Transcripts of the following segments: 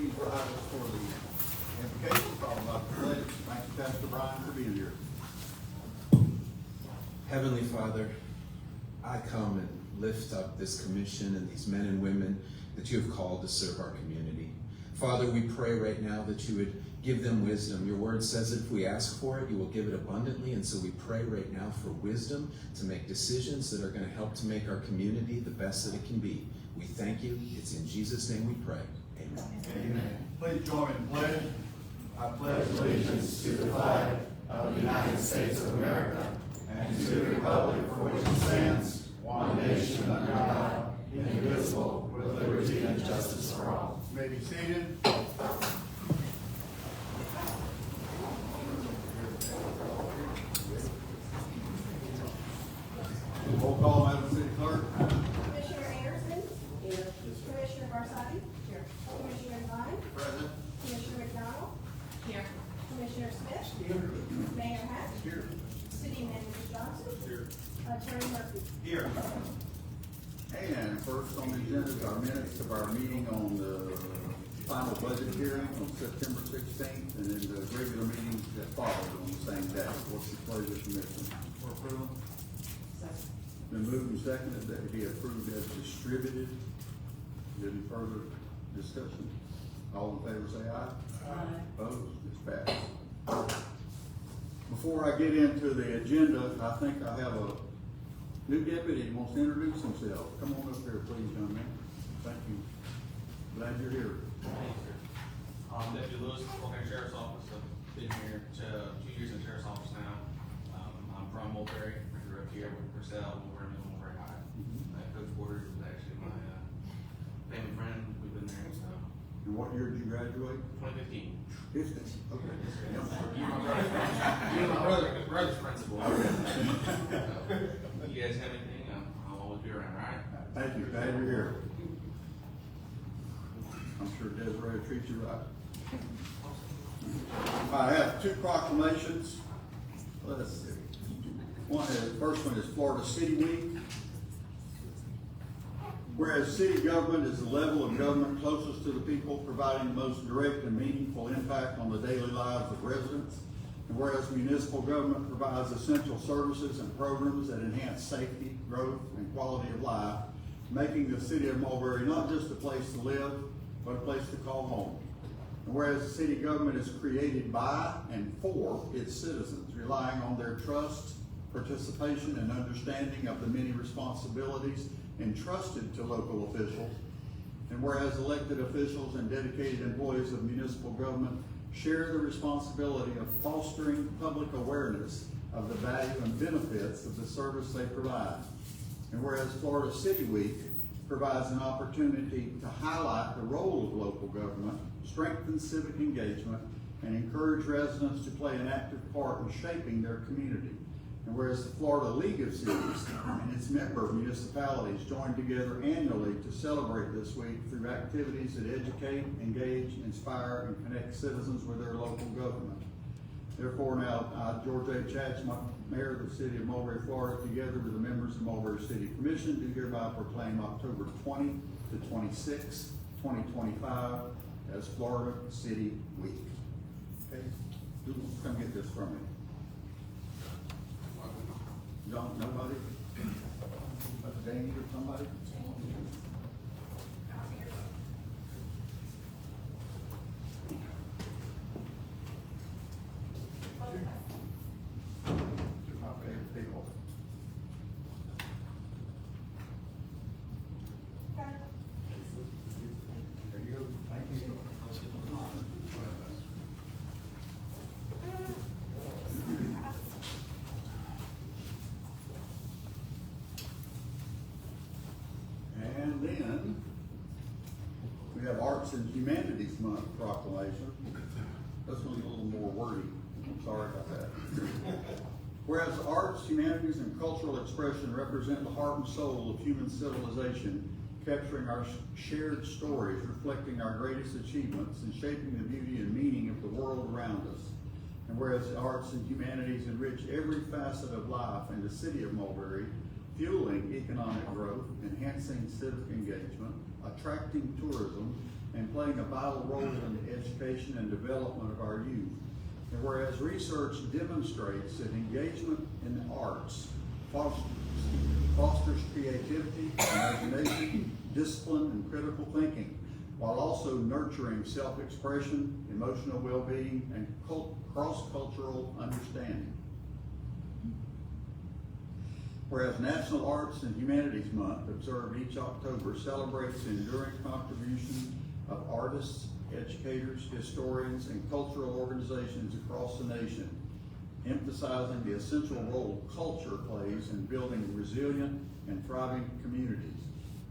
please rise for the invocation followed by the pledge. Thank you, Pastor Brian, for being here. Heavenly Father, I come and lift up this commission and these men and women that you have called to serve our community. Father, we pray right now that you would give them wisdom. Your word says that if we ask for it, you will give it abundantly. And so we pray right now for wisdom to make decisions that are going to help to make our community the best that it can be. We thank you. It's in Jesus' name we pray. Amen. Amen. Please join in the pledge. I pledge Allegiance to the flag of the United States of America and to the republic for which it stands, one nation under God, indivisible, with liberty and justice for all. You may be seated. Roll call, Madam City Clerk. Commissioner Anderson? Here. Commissioner Barsadi? Here. Commissioner Devine? Present. Commissioner McDonald? Here. Commissioner Smith? Here. Mayor Hatch? Here. City Manager Johnson? Here. Attorney Murphy? Here. And first on the agenda is our minutes of our meeting on the final budget hearing on September 16th, and then the regular meetings that followed on the same day. What's the pleasure, Commission? For approval. Been moved and seconded that it be approved as distributed. Any further discussion? All in favor say aye. Aye. Opposed? It's passed. Before I get into the agenda, I think I have a new deputy who wants to introduce himself. Come on up here, please, young man. Thank you. Glad you're here. Thank you, sir. Deputy Lewis, Colgan Sheriff's Office. I've been here 2 years in the Sheriff's Office now. I'm from Mulberry. I grew up here with Purcell, Mulberry Middle, Mulberry High. Coach Borders is actually my family friend. We've been there so And what year did you graduate? 2015. 15. Okay. You're my brother's principal. So, you guys have anything? I'll always be around, all right? Thank you. Glad you're here. I'm sure Desiree will treat you right. I have two proclamations. Let's see. First one is Florida City Week. Whereas city government is the level of government closest to the people, providing the most direct and meaningful impact on the daily lives of residents. And whereas municipal government provides essential services and programs that enhance safety, growth, and quality of life, making the city of Mulberry not just a place to live, but a place to call home. And whereas the city government is created by and for its citizens, relying on their trust, participation, and understanding of the many responsibilities entrusted to local officials, and whereas elected officials and dedicated employees of municipal government share the responsibility of fostering public awareness of the value and benefits of the service they provide, and whereas Florida City Week provides an opportunity to highlight the role of local government, strengthen civic engagement, and encourage residents to play an active part in shaping their community. And whereas the Florida League of Cities and its member municipalities join together annually to celebrate this week through activities that educate, engage, inspire, and connect citizens with their local government. Therefore now, I, George H. Hatchman, Mayor of the City of Mulberry, Florida, together with the members of the Mulberry City Commission, do hereby proclaim October 20 to 26, 2025 as Florida City Week. Okay, who wants to come get this from me? John, nobody? Danny or somebody? Two of my favorite people. There you go. Thank you. And then we have Arts and Humanities Month proclamation. This one's a little more wordy. I'm sorry about that. Whereas arts, humanities, and cultural expression represent the heart and soul of human civilization, capturing our shared stories, reflecting our greatest achievements, and shaping the beauty and meaning of the world around us. And whereas the arts and humanities enrich every facet of life in the city of Mulberry, fueling economic growth, enhancing civic engagement, attracting tourism, and playing a vital role in the education and development of our youth. And whereas research demonstrates that engagement in the arts fosters creativity, imagination, discipline, and critical thinking, while also nurturing self-expression, emotional well-being, and cross-cultural understanding. Whereas National Arts and Humanities Month, observed each October, celebrates the enduring contribution of artists, educators, historians, and cultural organizations across the nation, emphasizing the essential role culture plays in building resilient and thriving communities.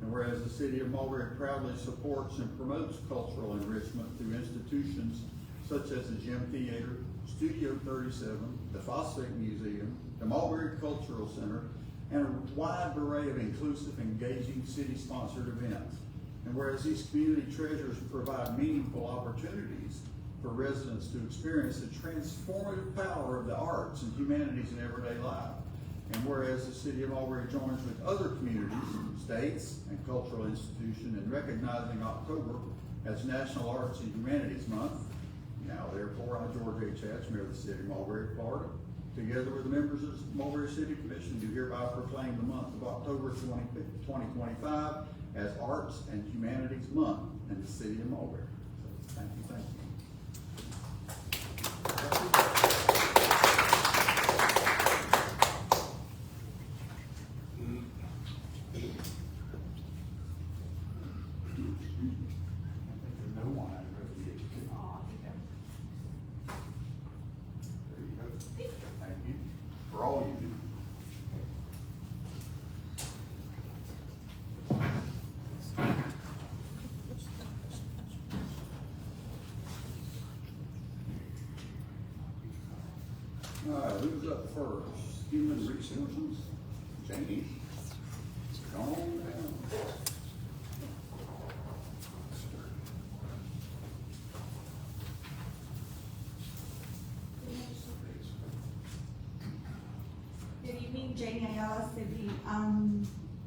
And whereas the City of Mulberry proudly supports and promotes cultural enrichment through institutions such as the Gym Theater, Studio 37, the Fossick Museum, the Mulberry Cultural Center, and a wide array of inclusive, engaging city-sponsored events. And whereas these community treasures provide meaningful opportunities for residents to experience the transformative power of the arts and humanities in everyday life. And whereas the City of Mulberry joins with other communities, states, and cultural institutions in recognizing October as National Arts and Humanities Month, now therefore I, George H. Hatch, Mayor of the City of Mulberry, Florida, together with the members of the Mulberry City Commission, do hereby proclaim the month of October 2025 as Arts and Humanities Month in the City of Mulberry. So, thank you, thank you. For all you do. All right, who's up first? Human Resources? Jamie? Come on down. Good evening, Jamie Ayala,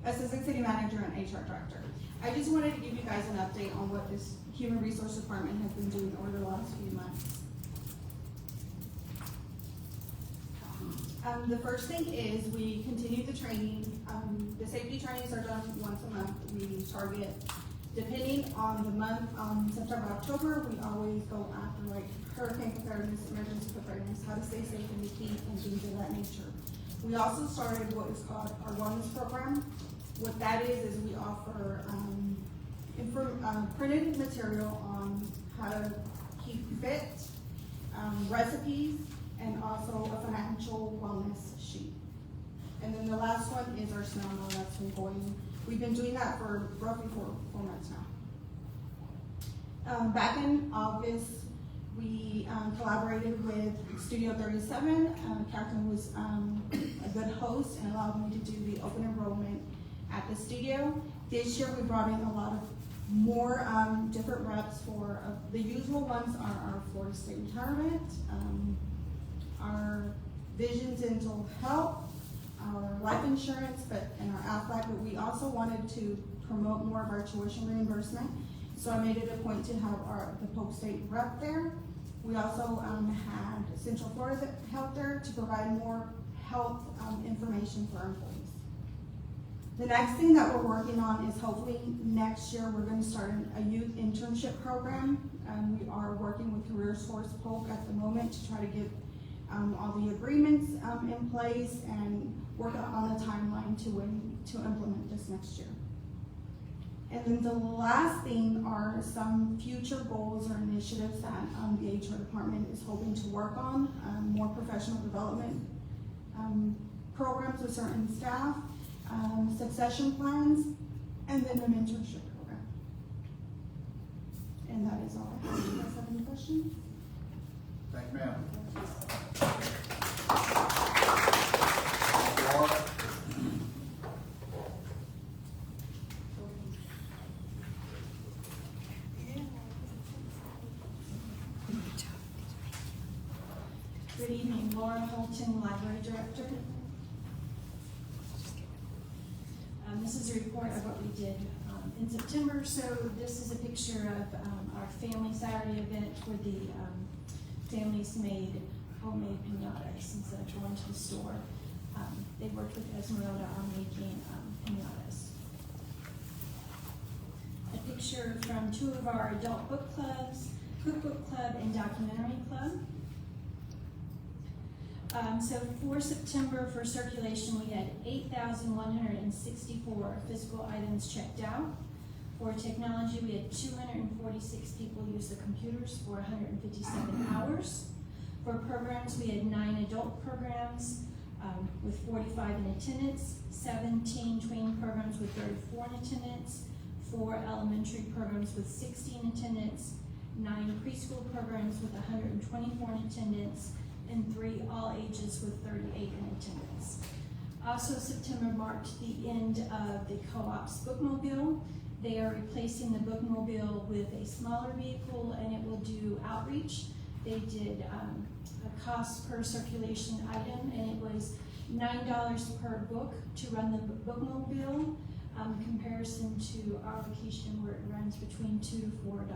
Assistant City Manager and HR Director. I just wanted to give you guys an update on what this Human Resource Department has been doing over the last few months. The first thing is we continue the training. The safety trainings are done once a month. We target, depending on the month, September, October, we always go after like hurricane preparedness, emergency preparedness, how to stay safe in the heat and things of that nature. We also started what is called our wellness program. What that is we offer printed material on how to keep fit, recipes, and also a financial wellness sheet. And then the last one is our snail mail that's been going. We've been doing that for roughly four months now. Back in August, we collaborated with Studio 37. Captain was a good host and allowed me to do the open enrollment at the studio. This year we brought in a lot of more different reps for, the usual ones are our Florida State Retirement, our Vision Dental Health, our life insurance, and our Aflac, but we also wanted to promote more of our tuition reimbursement. So I made it a point to have the Polk State rep there. We also had Central Florida Health there to provide more health information for our employees. The next thing that we're working on is hopefully next year we're going to start a youth internship program. We are working with CareerSource Polk at the moment to try to get all the agreements in place and work on a timeline to implement this next year. And then the last thing are some future goals or initiatives that the HR department is hoping to work on, more professional development programs with certain staff, succession plans, and then an internship program. And that is all I have. Do you guys have any questions? Thank you, ma'am. Good evening, Laura Holton, Library Director. This is a report of what we did in September. So this is a picture of our Family Saturday event where the families made homemade piñatas instead of going to the store. They worked with Esmeralda on making piñatas. A picture from 2 of our adult book clubs, Cookbook Club and Documentary Club. So for September, for circulation, we had 8,164 physical items checked out. For technology, we had 246 people use the computers for 157 hours. For programs, we had 9 adult programs with 45 in attendance, 17 tween programs with 34 in attendance, 4 elementary programs with 60 in attendance, 9 preschool programs with 124 in attendance, and 3 all ages with 38 in attendance. Also, September marked the end of the co-op's bookmobile. They are replacing the bookmobile with a smaller vehicle, and it will do outreach. They did a cost per circulation item, and it was $9 per book to run the bookmobile, comparison to our location where it runs between $2 to $4.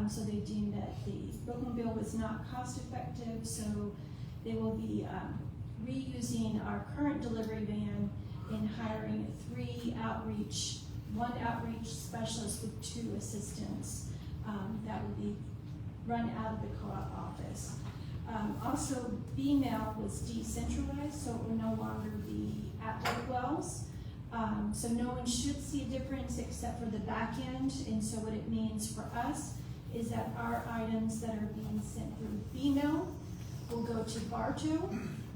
So they deemed that the bookmobile was not cost effective, so they will be reusing our current delivery van and hiring 1 outreach specialist with 2 assistants that will be run out of the co-op office. Also, B-mail was decentralized, so it will no longer be at Lakewells. So no one should see a difference except for the back end, and so what it means for us is that our items that are being sent through B-mail will go to Bartow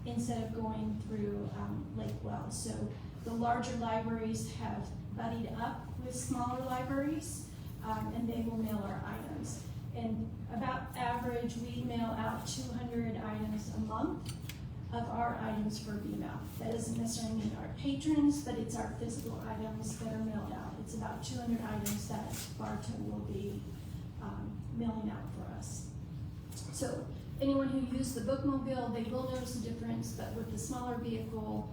instead of going through Lakewells. So the larger libraries have buddied up with smaller libraries, and they will mail our items. And about average, we mail out 200 items a month of our items for B-mail. That doesn't necessarily mean our patrons, but it's our physical items that are mailed out. It's about 200 items that Bartow will be mailing out for us. So anyone who used the bookmobile, they will notice a difference, but with the smaller vehicle,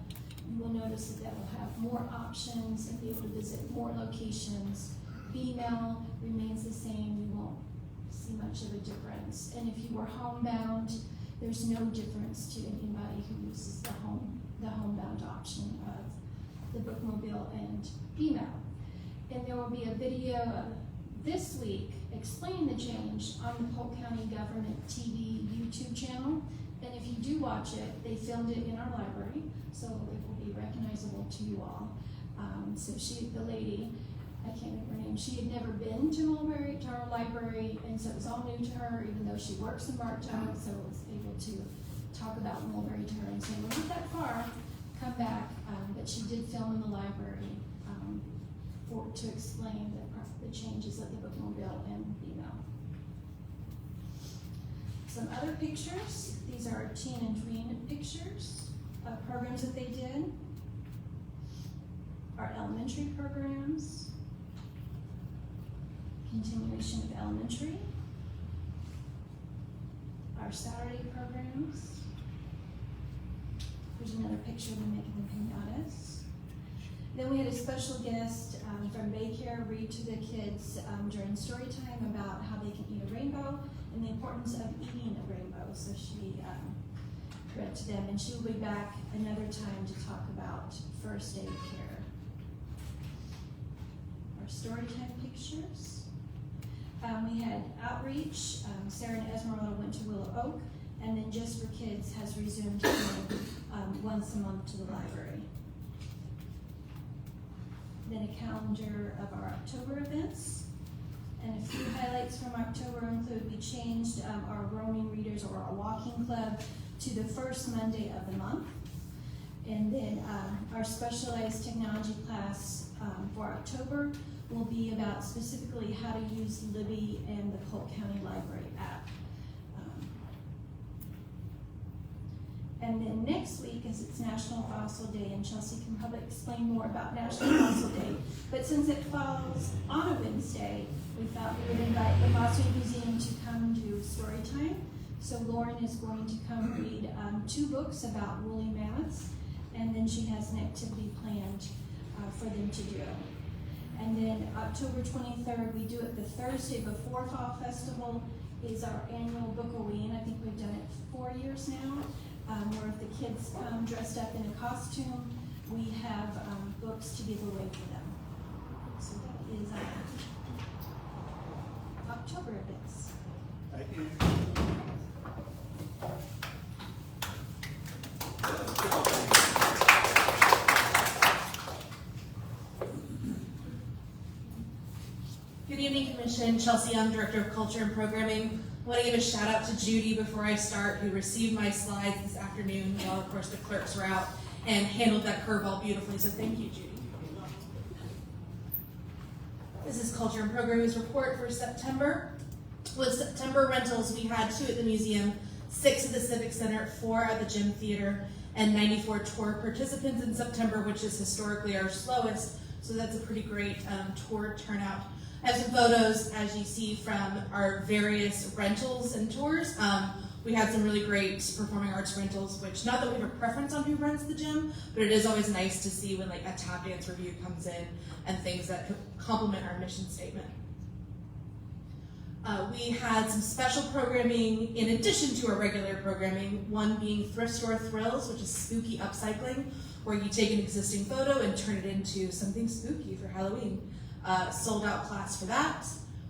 you will notice that will have more options and be able to visit more locations. B-mail remains the same. You won't see much of a difference. And if you were homebound, there's no difference to anybody who uses the homebound option of the bookmobile and B-mail. And there will be a video this week explaining the change on the Polk County Government TV YouTube channel. And if you do watch it, they filmed it in our library, so it will be recognizable to you all. So the lady, I can't remember her name, she had never been to Mulberry, to our library, and so it was all new to her, even though she works in Bartow, so I was able to talk about Mulberry to her and say, we're not that far, come back, but she did film in the library to explain the changes of the bookmobile and B-mail. Some other pictures, these are teen and tween pictures of programs that they did. Our elementary programs, continuation of elementary, our Saturday programs. Here's another picture of them making the piñatas. Then we had a special guest from Baycare read to the kids during story time about how they can eat a rainbow and the importance of eating a rainbow. So she read to them, and she will be back another time to talk about first aid care. Our story time pictures. We had outreach. Sarah and Esmeralda went to Willow Oak, and then Just for Kids has resumed coming once a month to the library. Then a calendar of our October events. And a few highlights from October include we changed our roaming readers or our walking club to the first Monday of the month. And then our specialized technology class for October will be about specifically how to use Libby and the Polk County Library app. And then next week, as it's National Fossil Day, and Chelsea can probably explain more about National Fossil Day, but since it falls on a Wednesday, we thought we would invite the Fossil Museum to come do story time. So Lauren is going to come read 2 books about woolly mammoths, and then she has an activity planned for them to do. And then October 23rd, we do it the Thursday before Fall Festival, is our annual Book-a-ween. I think we've done it 4 years now, where if the kids come dressed up in a costume, we have books to give away for them. So that is October events. Thank you. Good evening, Commission. Chelsea Young, Director of Culture and Programming. I want to give a shout out to Judy before I start, who received my slides this afternoon while, of course, the clerks were out and handled that curveball beautifully. So thank you, Judy. This is Culture and Programming's report for September. With September rentals, we had 2 at the museum, 6 at the Civic Center, 4 at the Gym Theater, and 94 tour participants in September, which is historically our slowest. So that's a pretty great tour turnout. I have some photos, as you see, from our various rentals and tours. We had some really great performing arts rentals, which, not that we have a preference on who rents the gym, but it is always nice to see when like a tap dance review comes in and things that complement our mission statement. We had some special programming in addition to our regular programming, one being Thrift Store Thrills, which is spooky upcycling, where you take an existing photo and turn it into something spooky for Halloween. Sold out class for that.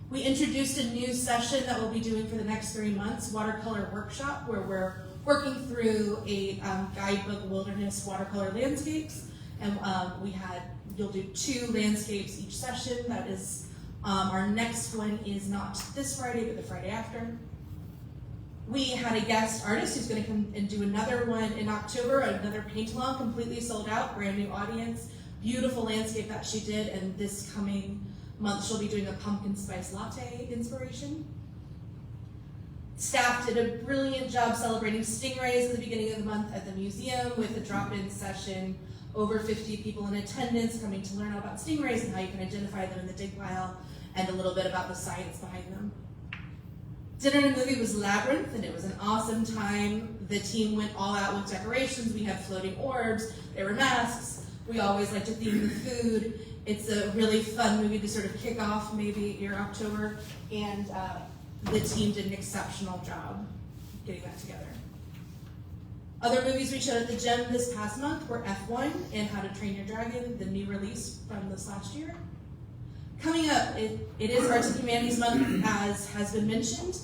We introduced a new session that we'll be doing for the next 3 months, watercolor workshop, where we're working through a guidebook wilderness watercolor landscapes. And you'll do 2 landscapes each session. That is, our next one is not this Friday, but the Friday after. We had a guest artist who's gonna come and do another one in October, another paint along, completely sold out, brand new audience. Beautiful landscape that she did, and this coming month she'll be doing a pumpkin spice latte inspiration. Staff did a brilliant job celebrating stingrays at the beginning of the month at the museum with a drop-in session. Over 50 people in attendance coming to learn all about stingrays and how you can identify them in the dig pile, and a little bit about the science behind them. Dinner and movie was Labyrinth, and it was an awesome time. The team went all out with decorations. We had floating orbs, there were masks. We always like to theme the food. It's a really fun movie to sort of kick off maybe your October, and the team did an exceptional job getting that together. Other movies we showed at the gym this past month were F1 and How to Train Your Dragon, the new release from this last year. Coming up, it is Arts and Humanities Month, as has been mentioned.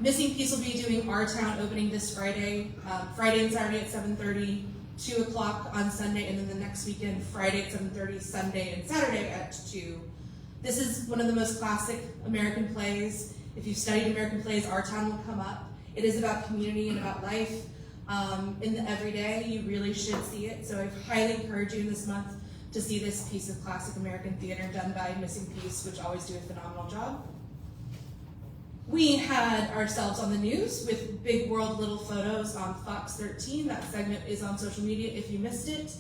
Missing Piece will be doing Our Town opening this Friday, Friday and Saturday at 7:30. 2 o'clock on Sunday, and then the next weekend, Friday at 7:30, Sunday and Saturday at 2. This is one of the most classic American plays. If you've studied American plays, Our Town will come up. It is about community and about life in the everyday. You really should see it. So I highly encourage you this month to see this piece of classic American theater done by Missing Piece, which always do a phenomenal job. We had ourselves on the news with Big World Little Photos on Fox 13. That segment is on social media if you missed it.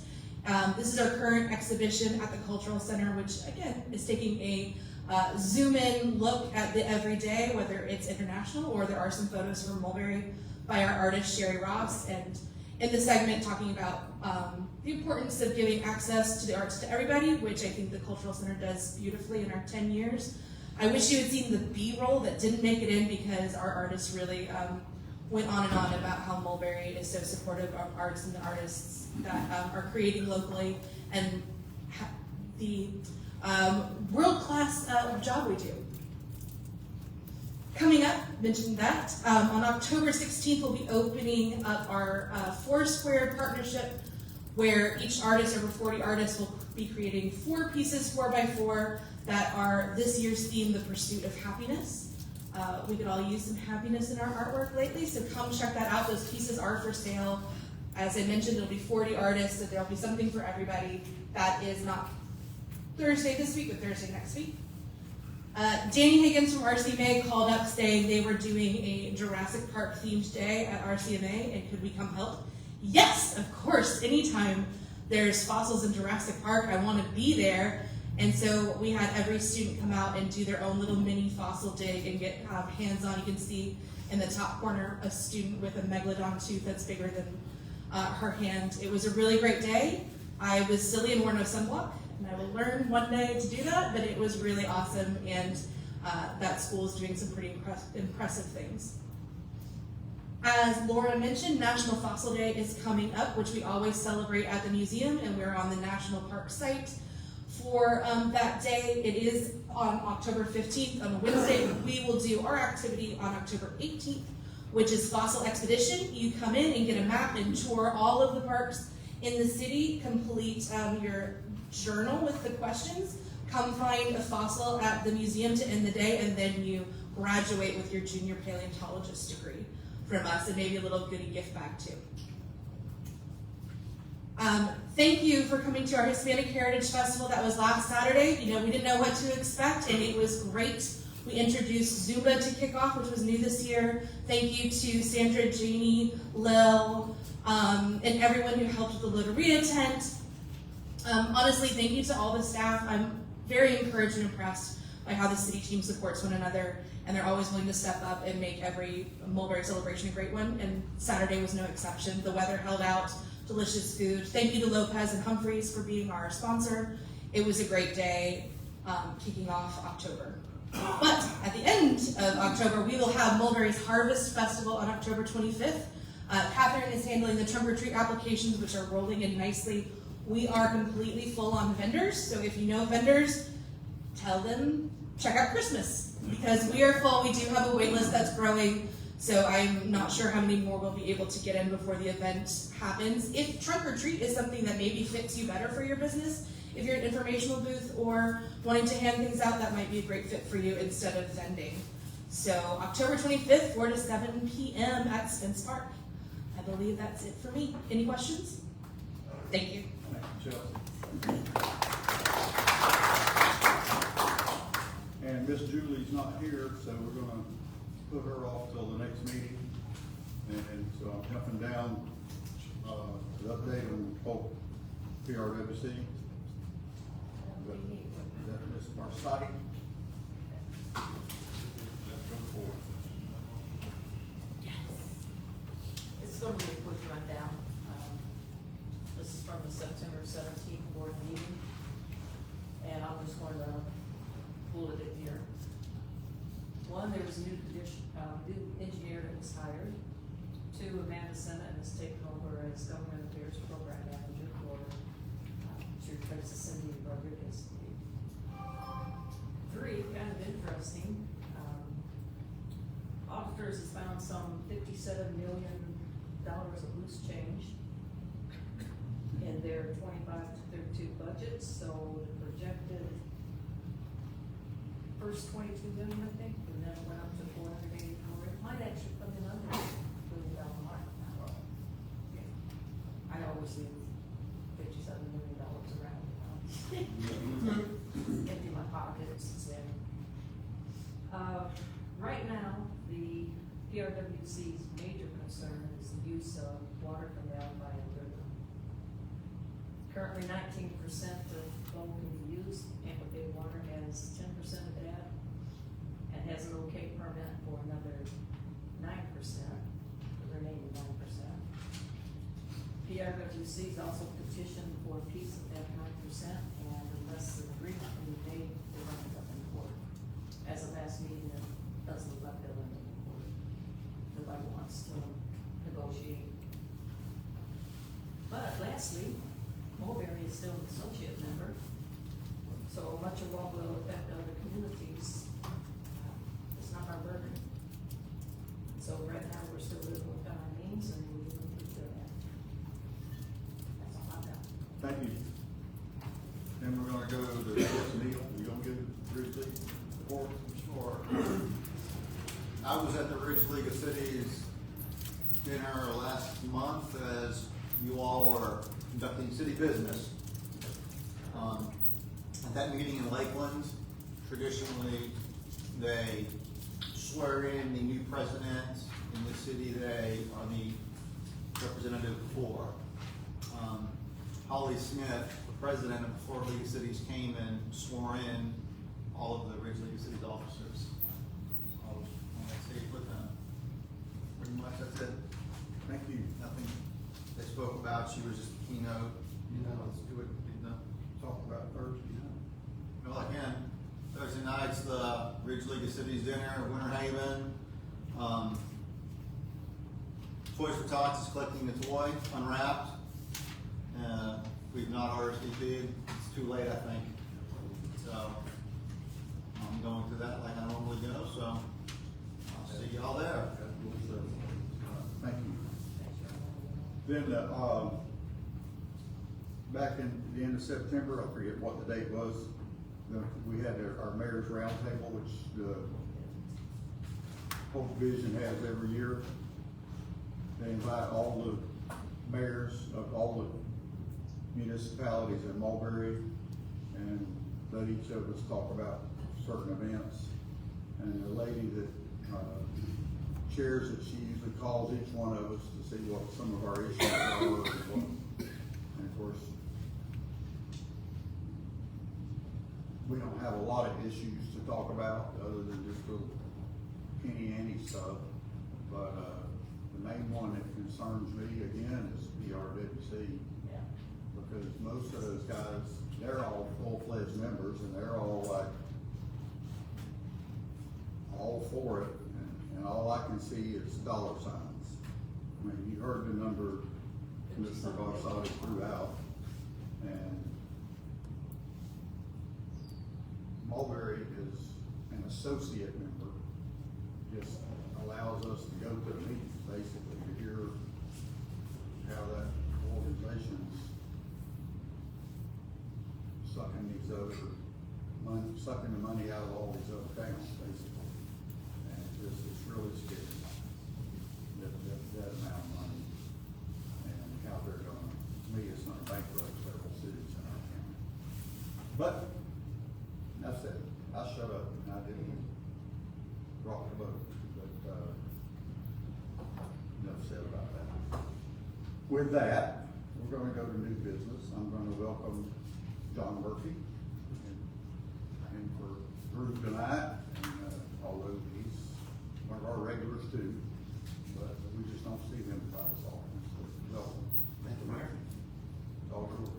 This is our current exhibition at the Cultural Center, which again is taking a zoom-in look at the everyday, whether it's international or there are some photos from Mulberry by our artist Sherry Ross. And in the segment talking about the importance of giving access to the arts to everybody, which I think the Cultural Center does beautifully in our 10 years. I wish you had seen the B-roll that didn't make it in, because our artists really went on and on about how Mulberry is so supportive of arts and the artists that are creating locally, and the world-class job we do. Coming up, mentioned that, on October 16th we'll be opening up our Foursquare partnership, where each artist, over 40 artists, will be creating 4 pieces, 4x4, that are this year's theme, the pursuit of happiness. We could all use some happiness in our artwork lately, so come check that out. Those pieces are for sale. As I mentioned, it'll be 40 artists, so there'll be something for everybody. That is not Thursday this week, but Thursday next week. Danny Higgins from RCMA called up saying they were doing a Jurassic Park themed day at RCMA, and could we come help? Yes, of course, anytime there's fossils in Jurassic Park, I want to be there. And so we had every student come out and do their own little mini fossil dig and get hands-on. You can see in the top corner a student with a megalodon tooth that's bigger than her hand. It was a really great day. I was silly and wore no sunblock, And I will learn one day to do that, but it was really awesome, and that school is doing some pretty impressive things. As Laura mentioned, National Fossil Day is coming up, which we always celebrate at the museum, and we're on the National Park site for that day. It is on October 15th, on a Wednesday. We will do our activity on October 18th, which is Fossil Expedition. You come in and get a map and tour all of the parks in the city, complete your journal with the questions, come find a fossil at the museum to end the day, and then you graduate with your junior paleontologist degree from us, and maybe a little goodie gift bag too. Thank you for coming to our Hispanic Heritage Festival that was last Saturday. You know, we didn't know what to expect, and it was great. We introduced Zumba to kick off, which was new this year. Thank you to Sandra, Janie, Lil, and everyone who helped with the Loteria tent. Honestly, thank you to all the staff. I'm very encouraged and impressed by how the city team supports one another, and they're always willing to step up and make every Mulberry celebration a great one, and Saturday was no exception. The weather held out, delicious food. Thank you to Lopez and Humphreys for being our sponsor. It was a great day kicking off October. But at the end of October, we will have Mulberry's Harvest Festival on October 25th. Catherine is handling the trunk or treat applications, which are rolling in nicely. We are completely full on vendors, so if you know vendors, tell them check out Christmas, because we are full. We do have a wait list that's growing, so I'm not sure how many more we'll be able to get in before the event happens. If trunk or treat is something that maybe fits you better for your business, if you're an informational booth or wanting to hand things out, that might be a great fit for you instead of vending. So October 25th, 4 to 7 p.m. at Spence Park. I believe that's it for me. Any questions? Thank you. Thank you, Chelsea. And Miss Julie's not here, so we're gonna put her off till the next meeting. And so I'm jumping down, the update on Polk PRWC. Is that Ms. Marsati? Let's go forward. It's going to be a quick rundown. This is from the September 17th board meeting, and I'm just going to bullet it here. One, there was a new engineer that was hired. Two, Amanda Sennett has taken over as Government Affairs Program Manager for, she replaces Cindy Rodriguez. Three, kind of interesting, auditors has found some $57 million of loose change in their 25 to 32 budgets, so the projected first 22 million, I think, and then it went up to 484. It might actually come in under $1 billion mark. I always leave $57 million around. Empty my pockets and say. Right now, the PRWC's major concern is the use of water from the Alpine River. Currently, 19% of Gulf can be used. Amplified Water has 10% of that and has an okay permit for another 9%, the remaining 9%. PRWC has also petitioned for a piece of that 9%, and unless an agreement can be made, they're running up in court. As of last meeting, it doesn't look like they're running in court. Nobody wants to negotiate. But lastly, Mulberry is still an associate member, so much of what will affect other communities, it's not our burden. So right now, we're still living within our means, and we're doing pretty good at it. That's all I've got. Thank you. Then we're gonna go to the next meal. You gonna give Ridge League report? Sure. I was at the Ridge League of Cities dinner last month as you all are conducting city business. At that meeting in Lakeland, traditionally they swear in the new president in the city they are the representative for. Holly Smith, the president of the Florida League of Cities, came and swore in all of the Ridge League of Cities officers. I was on that stage with them. Pretty much that's it. Thank you. Nothing they spoke about. She was just the keynote. You know, let's do it. talk about Thursday night? Well, again, Thursday night's the Ridge League of Cities dinner at Winter Haven. Toys for Tots is collecting the toy, unwrapped. We've not RSVP'd, it's too late, I think. So, I'm going to that like I normally go, so I'll see y'all there. Thank you. Then, back in the end of September, I forget what the date was, we had our mayor's roundtable, which the Hope Division has every year. They invite all the mayors of all the municipalities in Mulberry and let each of us talk about certain events. And the lady that chairs it, she usually calls each one of us to see what some of our issues are. And of course, we don't have a lot of issues to talk about other than just little penny-ante stuff. But the main one that concerns me again is PRWC. Because most of those guys, they're all full-fledged members and they're all like, all for it. And all I can see is dollar signs. I mean, you heard the number Mr. Barsotti threw out. And Mulberry is an associate member, just allows us to go to the meetings, basically, to hear how that organization's sucking these other money, sucking the money out of all these other towns, basically. And it's really scary, that amount of money, and how they're gonna, to me, it's gonna bankrupt several cities in our county. But, that's it. I shut up and I didn't rock the boat, but, enough said about that. With that, we're gonna go to new business. I'm gonna welcome John Murphy in for group tonight, and, although he's one of our regulars too, but we just don't see him quite as often, so welcome. Thank you, Mayor. All yours.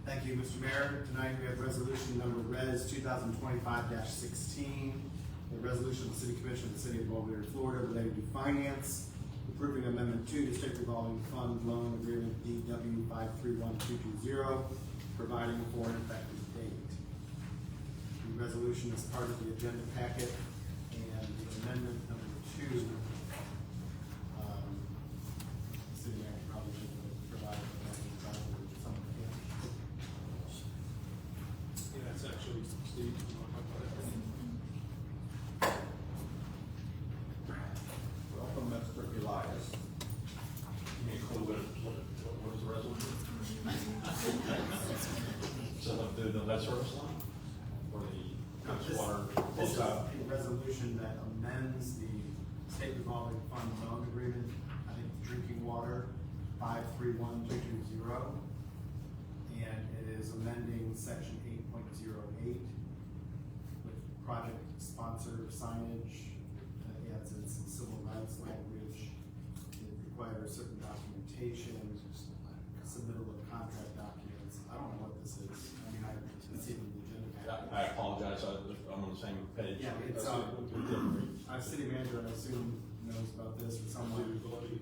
Thank you, Mr. Mayor. Tonight we have resolution number Res 2025-16, the resolution of the City Commission of the City of Mulberry, Florida related to finance, approving Amendment 2 to State Revolving Fund Loan Agreement DW 531220, providing for an effective date. The resolution is part of the agenda packet, and the amendment number 2, City Manager probably should provide some of the. Yeah, that's actually Steve. You wanna talk about that? Welcome, Mr. Elias. Give me a clue, what is the resolution? So the lead service line, or the water This is close out? a resolution that amends the state revolving fund loan agreement, I think drinking water 531220. And it is amending section 8.08 with project sponsor signage. It adds in some civil rights language. It requires certain documentation, submittal of contract documents. I don't know what this is. I mean, I didn't see it in the agenda packet. I apologize, I'm on the same page. Yeah, it's, our city manager, I assume, knows about this or someone. Okay.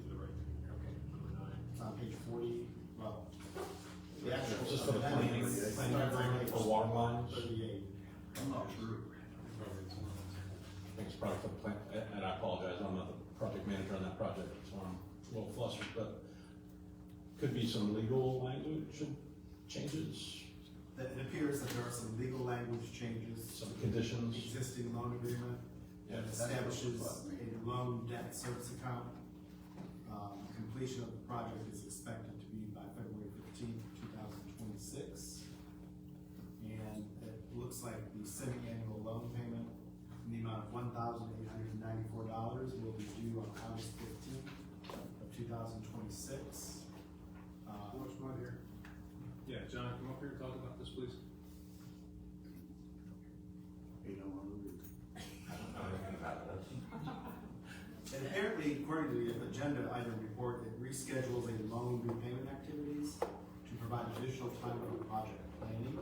It's on page 40, well. The actual. Is this for the planning agreement for water lines? 38. I'm not sure. I think it's probably for the plan, and I apologize, I'm not the project manager on that project, so I'm a little flustered, but could be some legal language changes, It appears that there are some legal language changes. some conditions. Existing loan agreement that Yeah. establishes a loan debt service account. Completion of the project is expected to be by February 15th, 2026. And it looks like the semi-annual loan payment in the amount of $1,894 will be due on August 15th of 2026. What's right here? Yeah, John, come up here and talk about this, please. You don't want to read. And apparently, according to the agenda item report, it reschedules a loan repayment activities to provide additional time for project planning.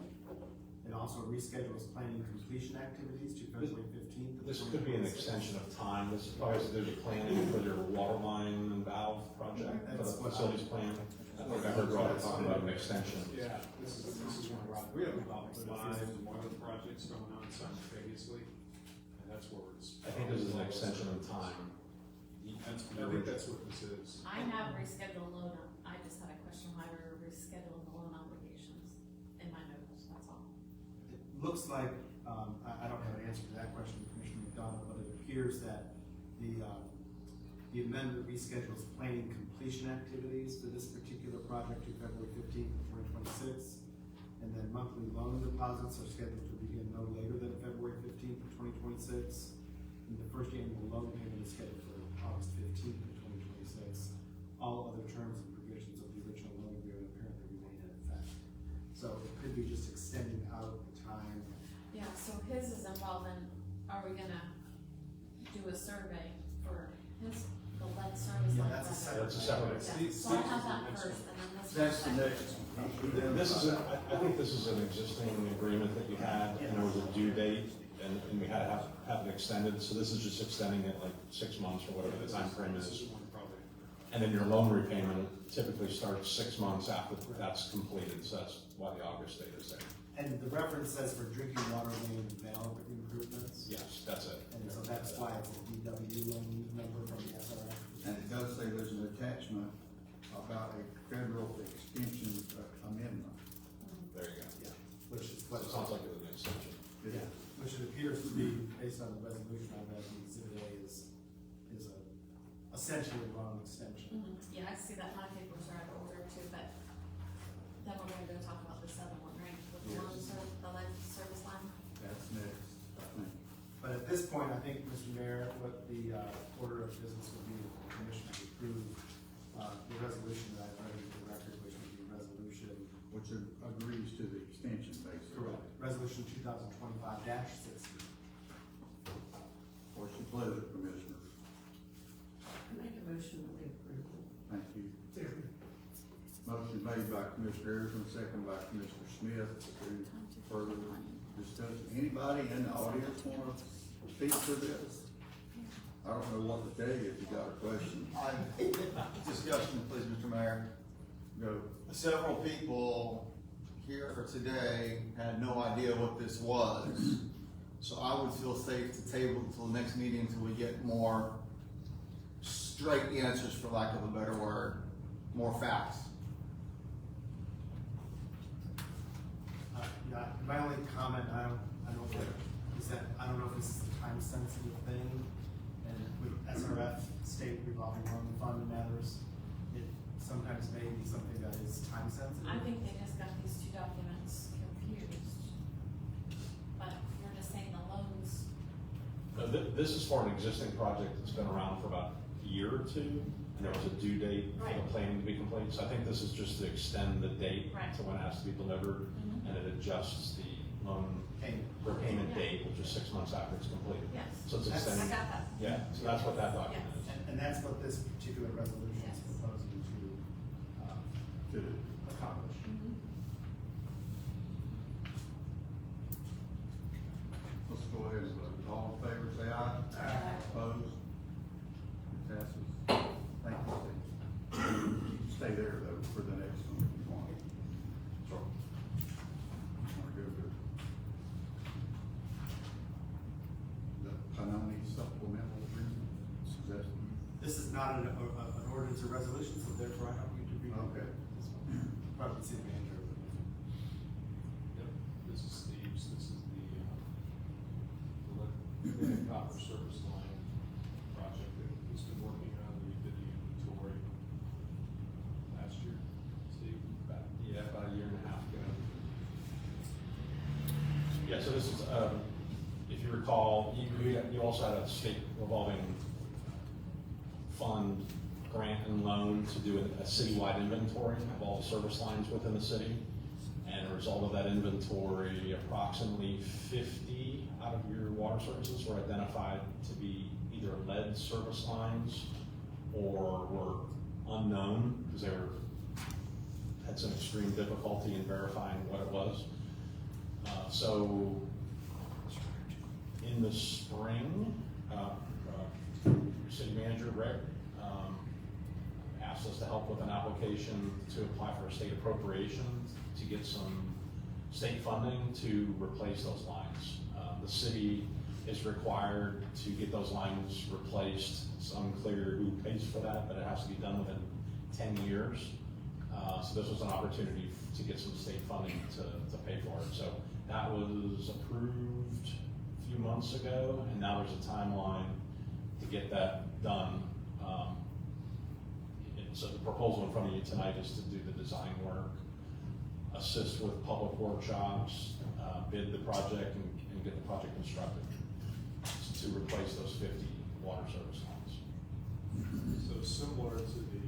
It also reschedules planning completion activities to February 15th. This could be an extension of time. This probably has to do with planning for their water line and valve project, for the facilities plan. I think I heard Robert talking about an extension. Yeah, this is one, Rob. We have about 5 other projects going on simultaneously, and that's where it's. I think this is an extension of time. I think that's what this is. I have rescheduled loan, I just had a question why we're rescheduling the loan obligations in my notes, that's all. It looks like, I don't have an answer to that question, Commissioner McDonald, but it appears that the amendment reschedules planning completion activities for this particular project to February 15th, 2026. And then monthly loan deposits are scheduled to begin no later than February 15th, 2026. And the first annual loan payment is scheduled for August 15th, 2026. All other terms and provisions of the original loan agreement apparently remain in effect. So it could be just extending out the time. Yeah, so his is involved in, are we gonna do a survey for his, the lead service Yeah, line? that's a project? separate. That's a separate. Yeah, so I'll have that first, and then this. That's the next. This is, I think this is an existing agreement that you had, and there was a due date, and we had to have it extended, so this is just extending it like 6 months or whatever the time frame This is. is one probably. And then your loan repayment typically starts 6 months after that's completed, so that's why the August date is there. And the reference says for drinking water main and valve improvements. Yes, that's it. And so that's why it's a DW loan number from the SRF. And it does say there's an attachment about a federal extension amendment. There you go. Yeah, which is So what, it sounds like it was an extension. yeah, which it appears to be, based on the resolution I read, the exhibit A is essentially a loan extension. Mhm. Yeah, I see that my papers are out of order too, but then we're gonna go talk about this other one, right? With the loan the lead service line. That's next, I think. But at this point, I think, Mr. Mayor, what the order of business would be, the commission to approve the resolution that I read into the record, which would be resolution. Which agrees to the extension, basically. Correct. Resolution 2025-60. What's your pleasure, Commissioner? Make a motion that we approve. Thank you. Motion made by Commissioner Harrison, second by Commissioner Smith. Any further discussion? Anybody in the audience want to speak to this? I don't know what to tell you if you got a question. Discussion, please, Mr. Mayor. Go. Several people here today had no idea what this was. So I would feel safe to table until the next meeting until we get more straight answers, for lack of a better word, more facts. Yeah, my only comment, I don't know if this is a time sensitive thing, and with SRF, state revolving loan fund matters, it sometimes may be something that is time sensitive. I think they just got these two documents confused. But you're just saying the loans, This is for an existing project that's been around for about a year or two, and there was a due date for the Right. planning to be complete, so I think this is just to extend the date Right. to when it has to be delivered, Mhm. and it adjusts the loan Payment. repayment Yeah. date, which is 6 months after it's completed. yes. So it's That's- I extending, got that. yeah, so that's what that document is. And that's what this particular resolution is Yes. proposing to accomplish. Mhm. Let's go ahead and vote. All in favor, say aye. Aye. Opposed? It passes. Thank you, Steve. Stay there, though, for the next one if you want. Sure. Want to go to the Panoni supplemental agreement? Is that, This is not an ordinance or resolution, so therefore I don't need to read it. Okay. This one. Probably city manager. Yep, this is Steve's, this is the copper service line project that he's been working on. We did the inventory last year, Steve, back. Yeah, about a year and a half ago. Yeah, so this is, if you recall, you also had a state revolving fund grant and loan to do a citywide inventory of all the service lines within the city. And as a result of that inventory, approximately 50 out of your water services were identified to be either lead service lines or were unknown because they had some extreme difficulty in verifying what it was. So in the spring, city manager Rick asked us to help with an application to apply for a state appropriation to get some state funding to replace those lines. The city is required to get those lines replaced. It's unclear who pays for that, but it has to be done within 10 years. So this was an opportunity to get some state funding to pay for it. So that was approved a few months ago, and now there's a timeline to get that done. So the proposal in front of you tonight is to do the design work, assist with public workshops, bid the project, and get the project constructed to replace those 50 water service lines. So similar to the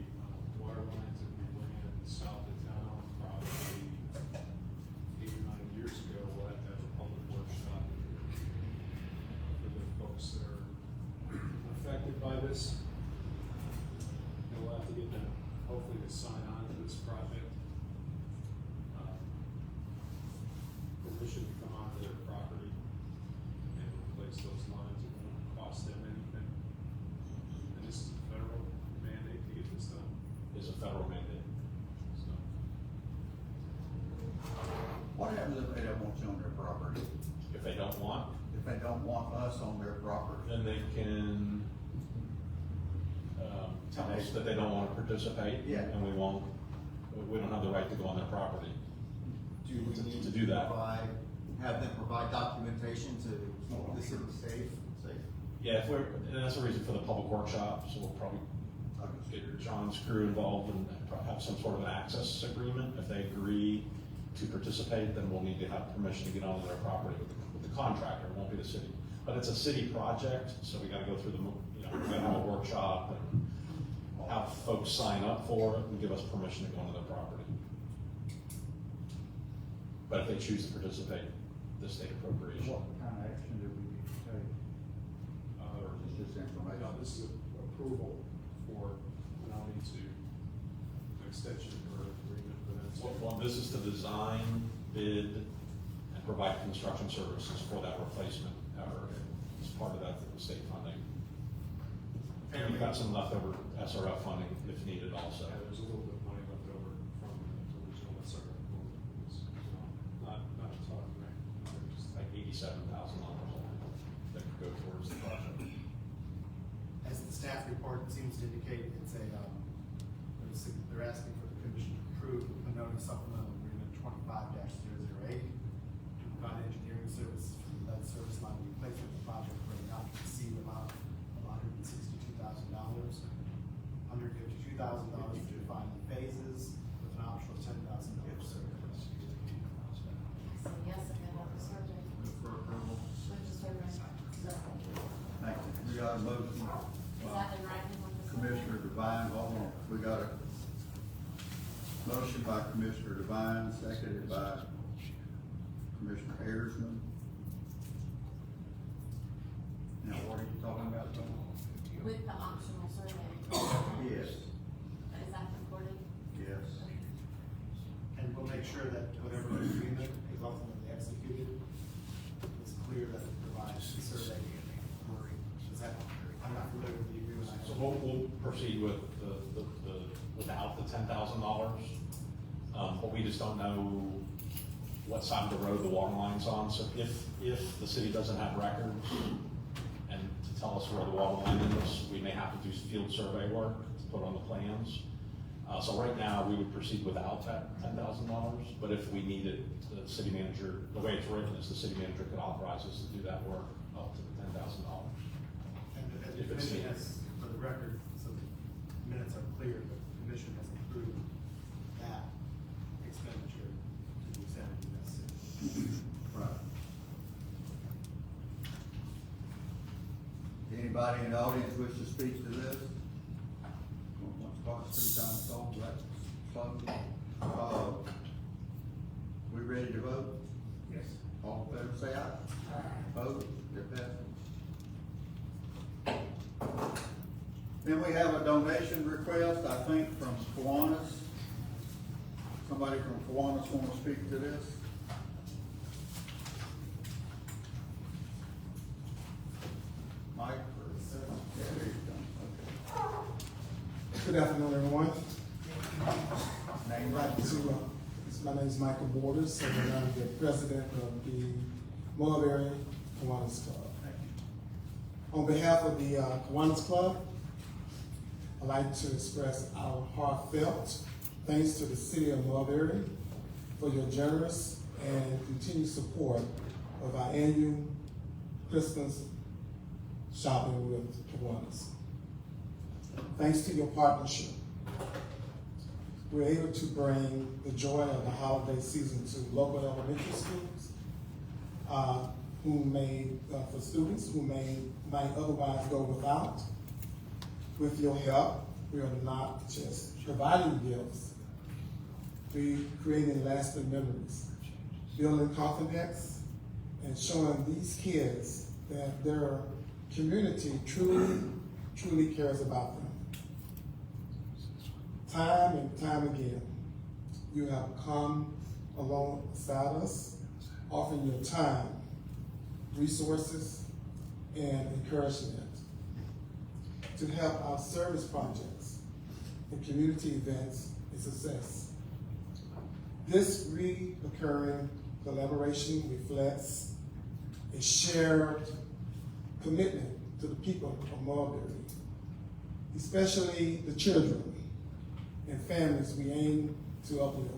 water lines that we ran south of town probably 8 or 9 years ago, we'll have to have a public workshop for the folks that are affected by this. And we'll have to get them, hopefully, to sign on to this project. Permission to come onto their property and replace those lines. It won't cost them anything. And this is a federal mandate to get this done. Is a federal mandate. So, What happens if they don't want you on their property? If they don't want, If they don't want us on their property? then they can tell us that they don't want to participate. Yeah. And we don't have the right to go on their property. Do we need To do that. have them provide documentation to keep the city safe? Yeah, and that's the reason for the public workshop, so we'll probably get John's crew involved and have some sort of an access agreement. If they agree to participate, then we'll need to have permission to get onto their property with the contractor, it won't be the city. But it's a city project, so we gotta go through we gotta have a workshop and have folks sign up for it and give us permission to go onto their property. But if they choose to participate, the state appropriation. What kind of action do we need to take? Or is this just information? now this is approval for, now need to, extension or agreement, but that's. Well, this is to design, bid, and provide construction services for that replacement effort. As part of that, the state funding. And we've got some leftover SRF funding if needed also. Yeah, there's a little bit of money left over from the original SRF. Not a ton, right? It's like $87,000 that could go towards the project. As the staff report seems to indicate, it's they're asking for the commission to approve a notice supplemental agreement 25-008 to provide engineering services for the lead service line replacement project for a not to exceed amount of $162,000. $152,000 to define the phases with an optional $10,000 service. So yes, I have the survey, Move for approval. which is survey. Thank you. We got a motion. Is that in writing on this? Commissioner Devine, hold on. We got a motion by Commissioner Devine, seconded by Commissioner Ayersman. Now, what are you talking about, Tom? With the optional survey. Yes, Is that recorded? yes. And we'll make sure that whatever agreement is ultimately executed, it's clear that it provides the survey. Is that, I'm not familiar with the agreement. So we'll proceed with without the $10,000. But we just don't know what side of the road the water line's on. So if the city doesn't have records and to tell us where the water line is, we may have to do field survey work to put on the plans. So right now, we would proceed without that $10,000, but if we needed, the city manager, the way it's written is the city manager could authorize us to do that work up to the $10,000. And the If it's commission needed. has, for the record, so the minutes are clear, the commission has approved that expenditure to the extent it necessary. Right. Anybody in the audience wish to speak to this? Once, twice, 3 times, told, that's closed. We ready to vote? Yes. All in favor, say aye. Opposed? It passes. Then we have a donation request, I think, from Kiwanis. Somebody from Kiwanis want to speak to this? Good afternoon, everyone. My name is Michael Borders, and I'm the president of the Mulberry Kiwanis Club. On behalf of the Kiwanis Club, I'd like to express our heartfelt thanks to the city of Mulberry for your generous and continued support of our annual Christmas shopping with Kiwanis. Thanks to your partnership, we're able to bring the joy of the holiday season to local elementary schools, for students who might otherwise go without. With your help, we are not just providing gifts, we're creating lasting memories, building confidence, and showing these kids that their community truly cares about them. Time and time again, you have come alongside us, offering your time, resources, and encouragement to help our service projects and community events a success. This recurring collaboration reflects a shared commitment to the people of Mulberry, especially the children and families we aim to uplift.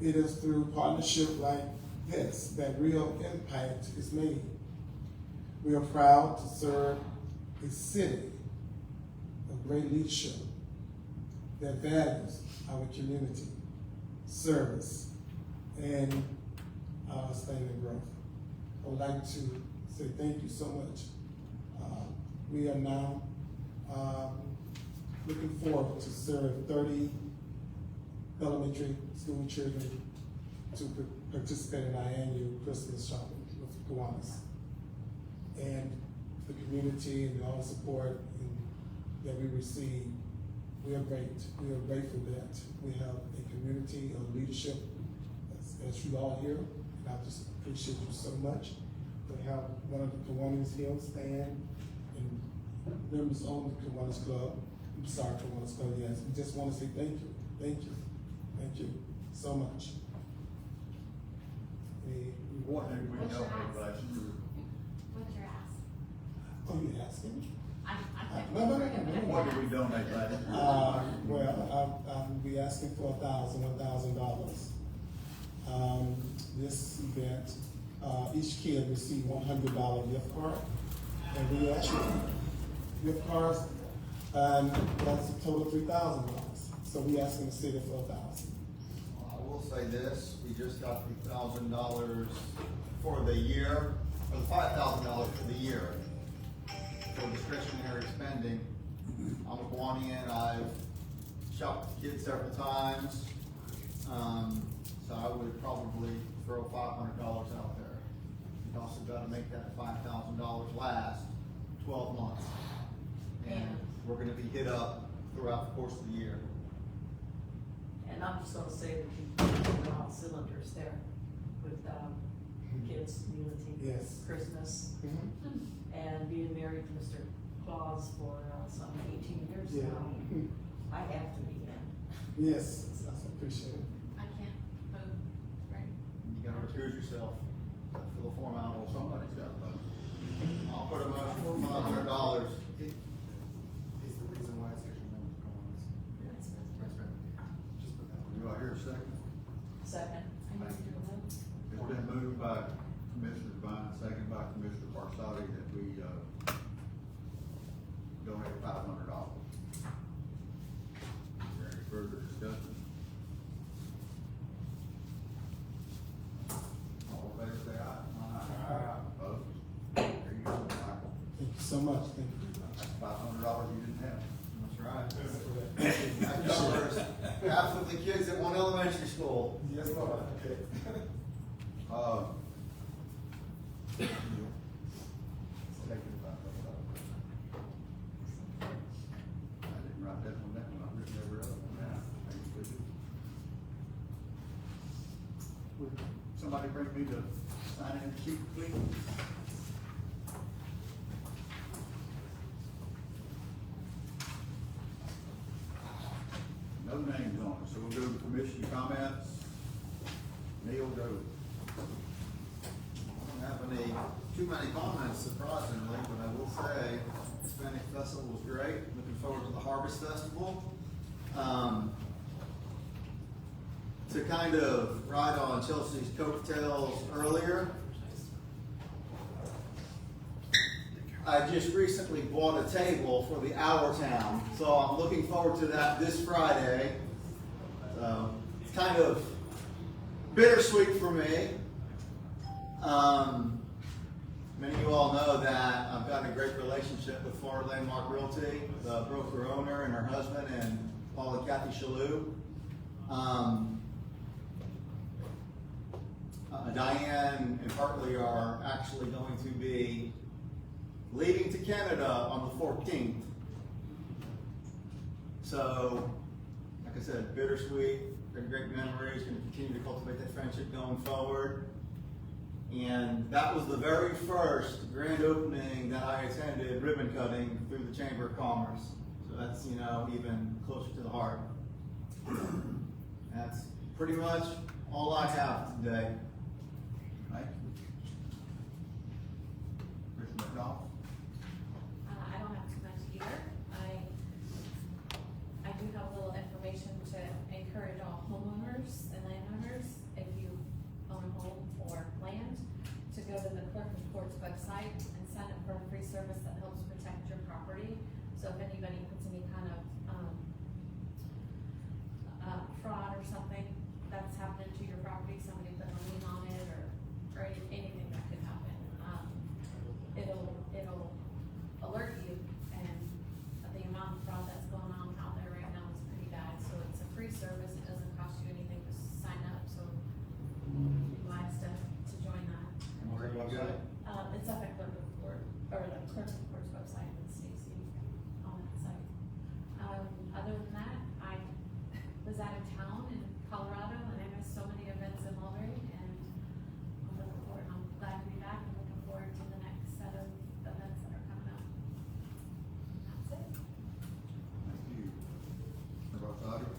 It is through partnership like this that real impact is made. We are proud to serve a city of great leadership that values our community, service, and our sustainable growth. I would like to say thank you so much. We are now looking forward to serve 30 elementary school children to participate in our annual Christmas shopping with Kiwanis. And the community and all the support that we receive, we are great. We are grateful that we have a community of leadership as you all here. And I just appreciate you so much. We have one of the Kiwanis here stand and members on the Kiwanis Club. I'm sorry, Kiwanis Club, yes. We just want to say thank you, thank you, thank you so much. What do we What's know your ask? about you? What's your ask? Oh, you asking? I can't. No. What do we donate, lady? I'll be asking for $1,000. This event, each kid received $100 gift card, and we actually gift cards, and that's a total of $3,000. So we asking the city for $1,000. I will say this, we just got the $1,000 for the year, or the $5,000 for the year for discretionary spending. I'm a Kiwanian, I've shopped with kids several times, so I would probably throw $500 out there. You've also got to make that $5,000 last 12 months. And we're going to be hit up throughout the course of the year. And I'm just gonna say that you're on cylinders there with, kids, community. Yes. Christmas, Mm-hmm. and being married to Mr. Claus for, some 18 years Yeah. now. I have to be in. Yes, I appreciate it. I can't vote, right? You gotta recuse yourself, fill the form out. Well, somebody's got to vote. I'll put a motion for $500. Is the reason why it's because your number Kiwanis. That's That's right. Just put that one. Do I hear a second? Second. I need to do a vote. It's been moved by Commissioner Devine, second by Commissioner Parsati, that we, donate $500. Is there any further discussion? All in favor, say aye. Aye. Opposed? There you go, Michael. Thank you so much. Thank you. That's $500 you didn't have. That's right. That covers half of the kids at one elementary school. Yes, Lord. Okay. I didn't write that one down, I've written every other one down. Thank you. Would somebody bring me the sign-in sheet, please? no names on it, so we'll go to commission comments. Neil, go. I don't have too many comments surprisingly, but I will say Hispanic Festival was great. Looking forward to the Harvest Festival. To kind of ride on Chelsea's coattails earlier, I just recently bought a table for the Our Town, so I'm looking forward to that this Friday. So it's kind of bittersweet for me. Many of you all know that I've got a great relationship with Florida Landmark Realty, the broker owner and her husband, and Paul and Kathy Shalhoub. Diane and Hartley are actually going to be leaving to Canada on the 14th. So, like I said, bittersweet, they're great memories, going to continue to cultivate that friendship going forward. And that was the very first grand opening that I attended, ribbon cutting through the Chamber of Commerce. So that's, you know, even closer to the heart. That's pretty much all I have today. Thank you. Commissioner McDonald? I don't have too much either. I do have a little information to encourage all homeowners and landowners, if you own a home or land, to go to the clerk of court's website and sign up for a free service that helps protect your property. So if anybody puts any kind of fraud or something that's happening to your property, somebody put a lien on it or anything that could happen, it'll alert you, and the amount of fraud that's going on out there right now is pretty bad. So it's a free service, it doesn't cost you anything to sign up, so be wise to join that. And where do I go? It's up at clerk of court, or the clerk of court's website, and Stacy on that site. Other than that, I was out of town in Colorado, and I missed so many events in Mulberry, and I'm glad to be back, and looking forward to the next set of events that are coming up. That's it. Thank you. Mr. Rosati?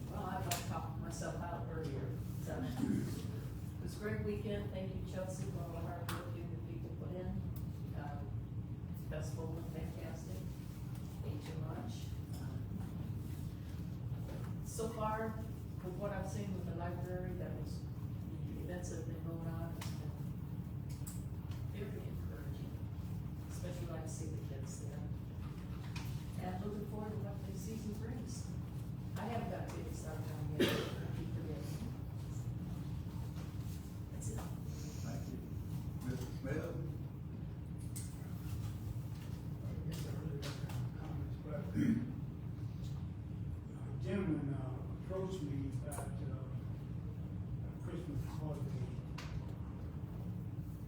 Well, I'd like to talk myself out earlier, so. It was a great weekend, thank you Chelsea for all the hard work you and the people put in. Festival was fantastic, ate too much. So far, with what I've seen with the library, the events that have been going on, it's been very encouraging, especially like to see the kids there. And looking forward to what the season brings. I haven't got a big start down yet, I keep forgetting. That's it. Thank you. Mr. Smith? I guess I really don't have comments, but a gentleman approached me about a Christmas holiday.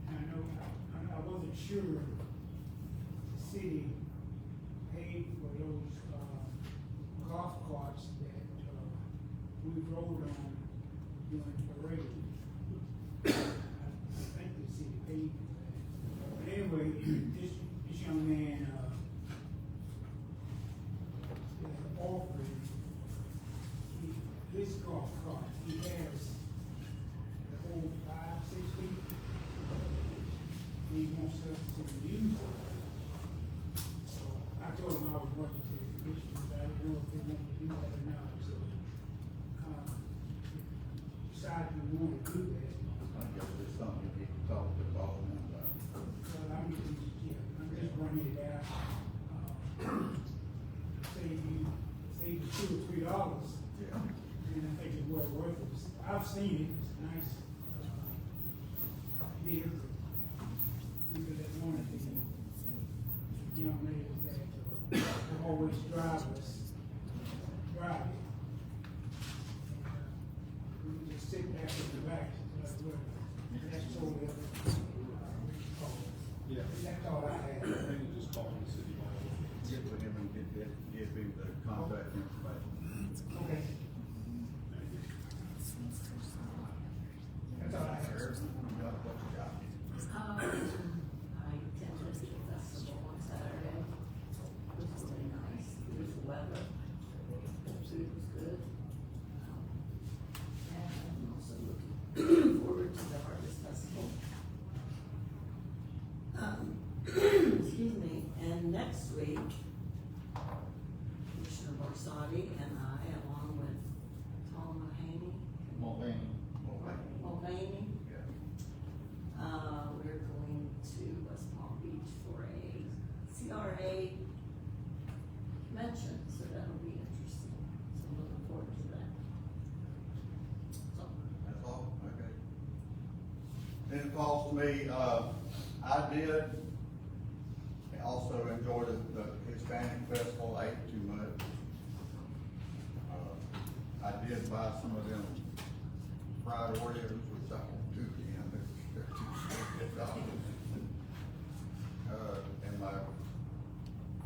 And I wasn't sure the city paid for those golf carts that we rode on during the parade. I think the city paid for that. But anyway, this young man offered his golf cart. He has the whole 5-6 feet. He wants us to use it. So I told him I was going to the commission, but I didn't know if they wanted to do that or not. So decided we wanted to do that. I guess there's something you can talk to Alderman about. Well, I'm just bringing it out. Save you $2 or $3. Yeah. And I think it's well worth it. I've seen it, it's nice. Deal. People that wanted to, young ladies that always drive it. We can just sit back in the back, that's totally up. Yeah. That's all I I had. think you just call the city hall. Get with him and give him the contact information. Okay. That's all I had. You got what you got. I attended the festival on Saturday, which was really nice. It was weather. Food was good. week. Commissioner Barsadi and I, along with Tom Mulvaney, we're going to West Palm Beach for a CRA convention, so that'll be interesting. So I'm looking forward to that. So, That's all, okay. Then it falls to me, I did also enjoy the Hispanic festival. I ate too much. I did buy some of them fried Oreos, which I won't do again. They're too $6. And my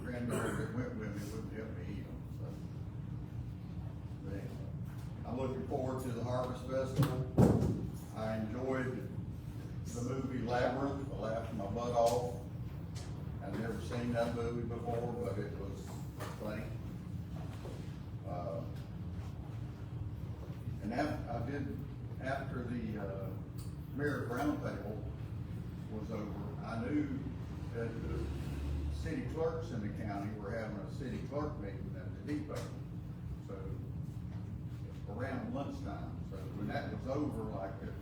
granddaughter that went with me wouldn't help me eat them, so. But anyway, I'm looking forward to the Harvest Festival. I enjoyed the movie Labyrinth. I laughed my butt off. I've never seen that movie before, but it was funny. And I did, after the Mayor's Roundtable was over, I knew that the city clerks in the county were having a city clerk meeting at the depot. So around lunchtime. So when that was over, like at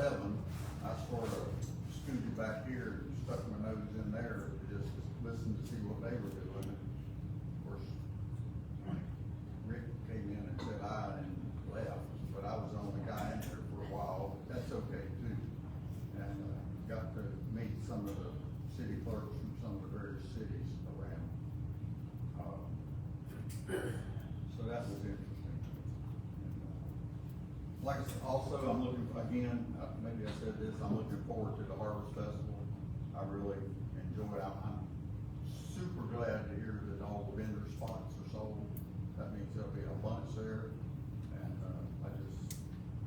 11, I sort of scooted back here and stuck my nose in there to just listen to see what they were doing. Of course, Rick came in and said aye and left, but I was the only guy in there for a while. But that's okay too. And got to meet some of the city clerks from some of the various cities around. So that was interesting. Like I said, also, I'm looking, again, maybe I said this, I'm looking forward to the Harvest Festival. I really enjoy it. I'm super glad to hear that all the vendor spots are sold. That means there'll be a bunch there. And, I just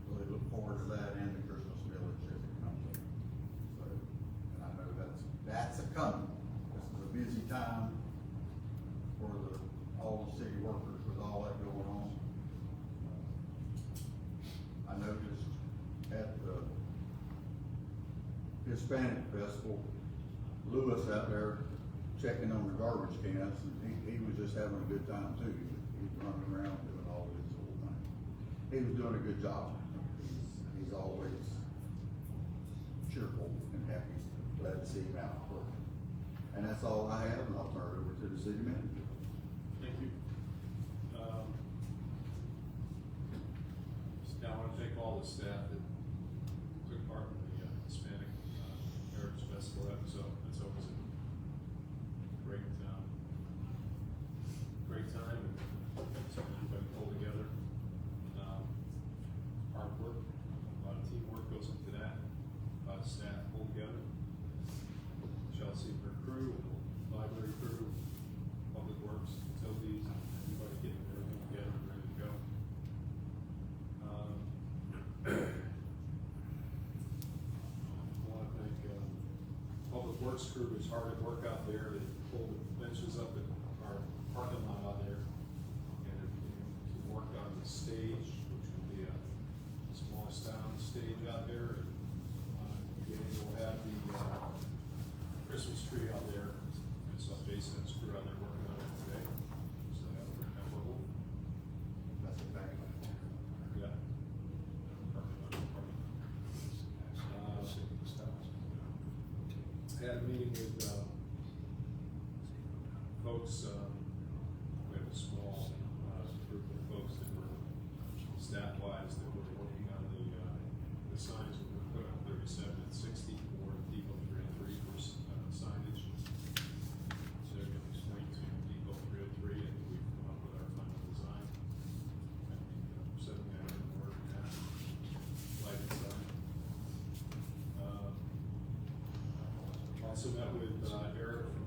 really look forward to that and the Christmas village as it comes in. So, and I know that's a coming. This is a busy time for all the city workers with all that going on. I noticed at the Hispanic Festival, Lewis out there checking on the garbage cans, and he was just having a good time too. He was running around doing all this whole thing. He was doing a good job. He's always cheerful and happy. Glad to see him out working. And that's all I have, and I'll turn it over to the city manager. Thank you. Now I want to thank all the staff that took part in the Hispanic Heritage Festival. That's always a great time, and something everybody pulled together. Hard work, a lot of teamwork goes into that. A lot of staff pulled together. Chelsea and her crew, library crew, public works, utilities, everybody getting everything together and ready to go. I want to thank public works crew who's hard at work out there. They pulled the benches up at our parking lot out there, and they worked on the stage, which will be a small sound stage out there. And again, we'll have the Christmas tree out there. I saw Jason and his crew out there working on it today, so that will have a little. That's a fact. Yeah. I had a meeting with, folks, we have a small, group of folks that were staff-wise that were working on the signs that were put on 37 and 60 for Depot 3 and 3 for, signage. So they're going to explain to Depot 3 and 3, and we've come up with our final design. I think, setting that in order now, lighting sign. Also met with Eric from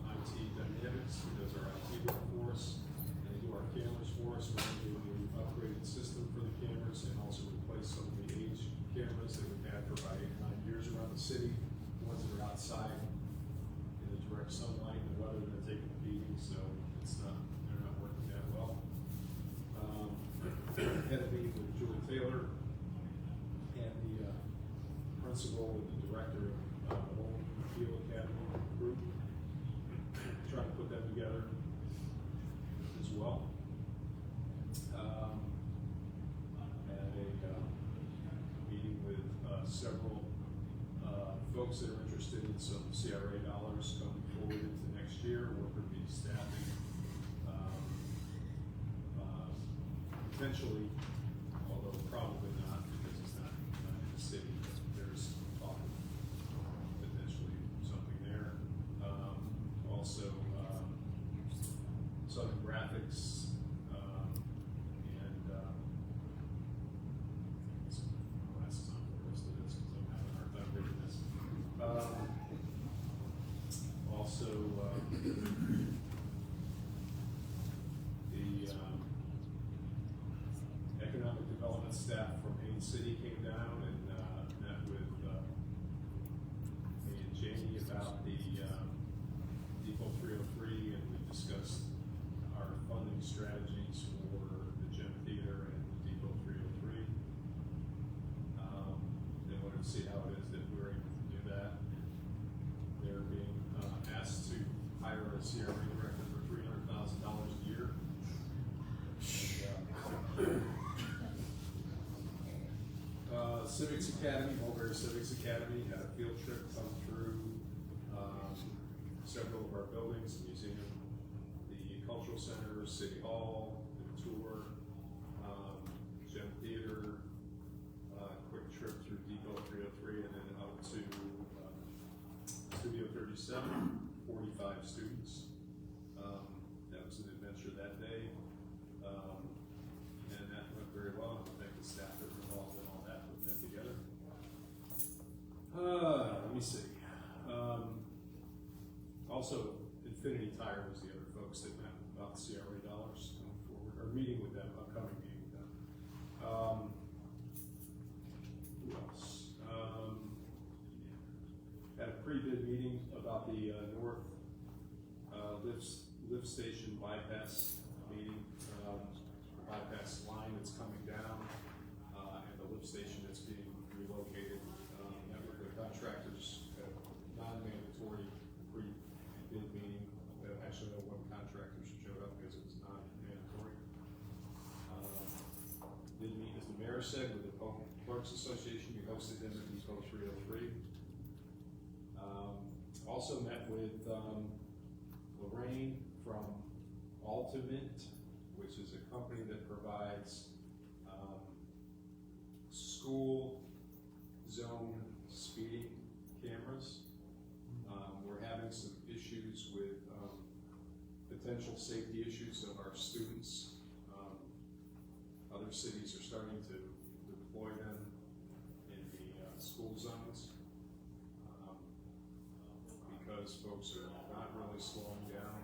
IT Dynamics, who does our IT work for us. They do our cameras for us. We're going to do an upgraded system for the cameras and also replace some of the aged cameras that we've had for about 8 or 9 years around the city. The ones that are outside in the direct sunlight and the weather, they're taking a beating, so they're not working that well. Had a meeting with Julie Taylor and the principal and the director of Field Academy Group, trying to together as well. Had a meeting with several folks that are interested in some CRA dollars coming forward into next year, worker bee staffing, potentially, although probably not because it's not in the city, but there's talk of potentially something there. Also, Southern Graphics, and glasses on for the rest of this because I'm having a hard time reading this. Also, the economic development staff from Haines City came down and met with me and Jamie about the Depot 303, and we discussed our funding strategies for the gym theater and the Depot 303. They wanted to see how it is that we're able to do that. They're being asked to hire a CRA director for $300,000 a year. Civics Academy, Mulberry Civics Academy had a field trip come through several of our buildings, the museum, the cultural center, City Hall, the tour, gym theater, quick trip through Depot 303, and then up to Studio 37, 45 students. That was an adventure that day, and that went very well. I think the staff that were involved in all that put that together. Let me see. Also, Infinity Tire was the other folks that met about the CRA dollars going forward, or meeting with them, upcoming meeting with them. Who else? Had a pretty good meeting about the North lift station bypass meeting, bypass line that's coming down, and the lift station that's being relocated. Met with the contractors, non-mandatory pre-bid meeting. Actually, no one contractor showed up because it was not mandatory. Did meet, as the mayor said, with the Public Clerks Association. We hosted them at Depot 303. Also met with Lorraine from Ultimate, which is a company that provides school zone speeding cameras. We're having some issues with potential safety issues of our students. Other cities are starting to deploy them in the school zones because folks are not really slowing down.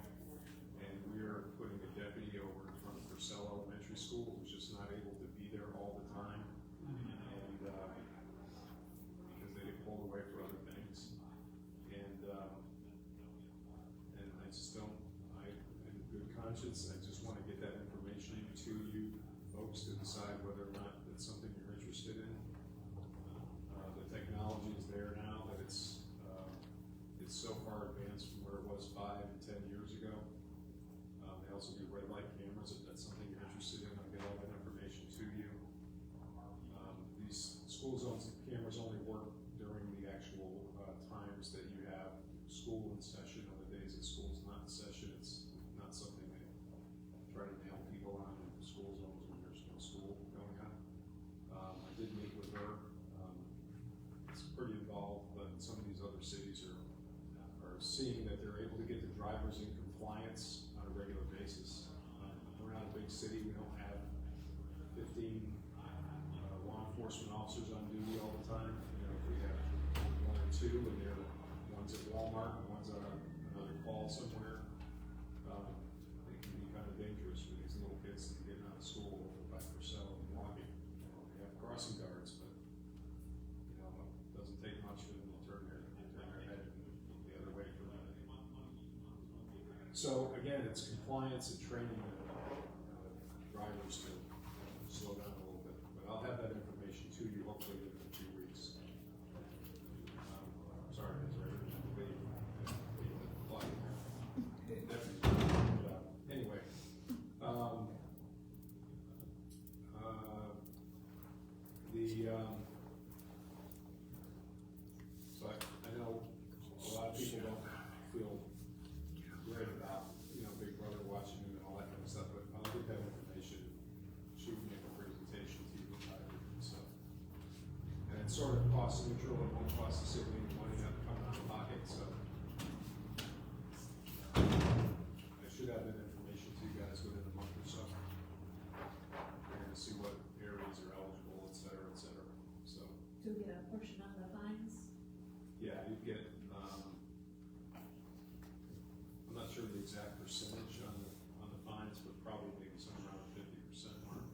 And we're putting a deputy over in front of Purcell Elementary School who's just not able to be there all the time. And because they get pulled away for other things. And I just don't, in good conscience, I just want to get that information to you folks to decide whether or not it's something you're interested in. The technology is there now, but it's so far advanced from where it was 5 and 10 years ago. They also do red light cameras. If that's something you're interested in, I'll get all that information to you. These school zones cameras only work during the actual times that you have school in session. On the days that school's not in session, it's not something they try to nail people on in school zones when there's no school going on. I did meet with her. It's pretty involved, but some of these other cities are seeing that they're able to get the drivers in compliance on a regular basis. We're not a big city. We don't have 15 law enforcement officers on duty all the time. You know, if we have 1 or 2, and they're one's at Walmart and one's on another call somewhere, it can be kind of dangerous for these little kids to get out of school over by Purcell and walking. You know, they have crossing guards, but you know, it doesn't take much for them to turn their head the other way from that. So again, it's compliance and training drivers to slow down a little bit. But I'll have that information to you hopefully within a few weeks. Sorry, it's right. Definitely. cost neutral, it won't cost the city any money, not coming out of pocket, so. I should have that information to you guys within a month or so. We're gonna see what areas are eligible, et cetera, so. Do we get a portion of the fines? Yeah, you get, I'm not sure the exact percentage on the fines, but probably maybe somewhere around 50% mark.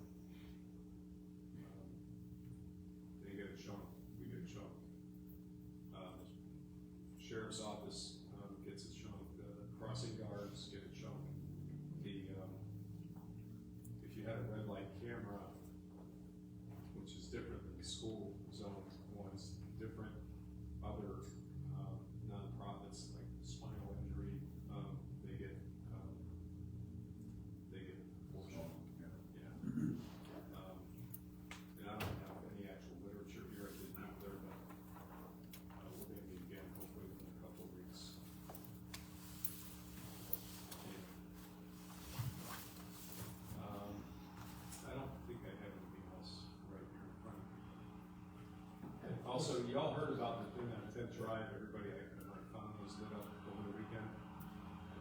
They get a chunk, we get a chunk. Sheriff's office, gets a chunk, crossing guards get a chunk. If you had a red light camera, which is different than the school zone ones, different other nonprofits like spinal injury, they get a portion. Yeah. And I don't have any actual literature here, I didn't have there, but we're gonna meet again hopefully in a couple of weeks. I don't think I have anything else right here in front of me. Also, you all heard about the thing on 10th Drive, everybody, my phone was lit up over the weekend.